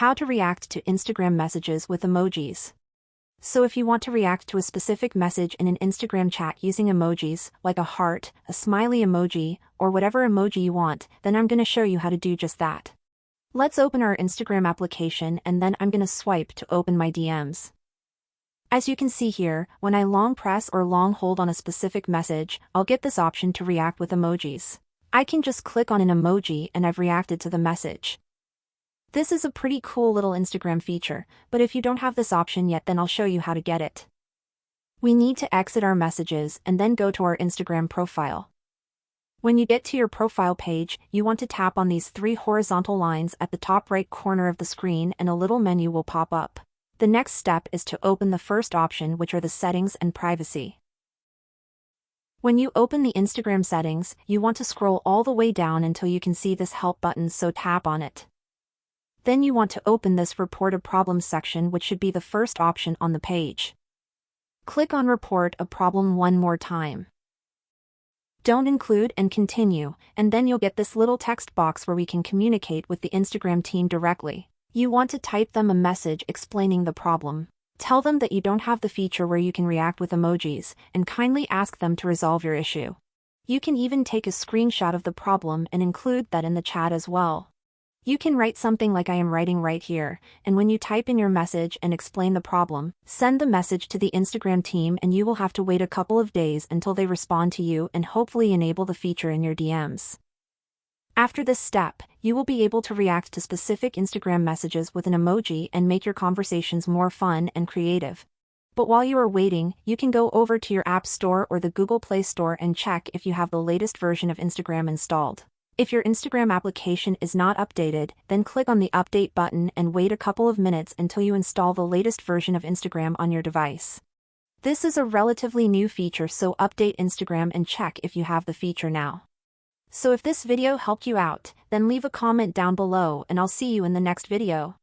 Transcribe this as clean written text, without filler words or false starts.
How to react to Instagram messages with emojis. So if you want to react to a specific message in an Instagram chat using emojis, like a heart, a smiley emoji, or whatever emoji you want, then I'm going to show you how to do just that. Let's open our Instagram application and then I'm going to swipe to open my DMs. As you can see here, when I long press or long hold on a specific message, I'll get this option to react with emojis. I can just click on an emoji and I've reacted to the message. This is a pretty cool little Instagram feature, but if you don't have this option yet, then I'll show you how to get it. We need to exit our messages and then go to our Instagram profile. When you get to your profile page, you want to tap on these 3 horizontal lines at the top right corner of the screen and a little menu will pop up. The next step is to open the first option, which are the settings and privacy. When you open the Instagram settings, you want to scroll all the way down until you can see this help button, so tap on it. Then you want to open this report a problem section, which should be the first option on the page. Click on report a problem one more time. Don't include and continue, and then you'll get this little text box where we can communicate with the Instagram team directly. You want to type them a message explaining the problem. Tell them that you don't have the feature where you can react with emojis, and kindly ask them to resolve your issue. You can even take a screenshot of the problem and include that in the chat as well. You can write something like I am writing right here, and when you type in your message and explain the problem, send the message to the Instagram team and you will have to wait a couple of days until they respond to you and hopefully enable the feature in your DMs. After this step, you will be able to react to specific Instagram messages with an emoji and make your conversations more fun and creative. But while you are waiting, you can go over to your App Store or the Google Play Store and check if you have the latest version of Instagram installed. If your Instagram application is not updated, then click on the update button and wait a couple of minutes until you install the latest version of Instagram on your device. This is a relatively new feature, so update Instagram and check if you have the feature now. So if this video helped you out, then leave a comment down below and I'll see you in the next video.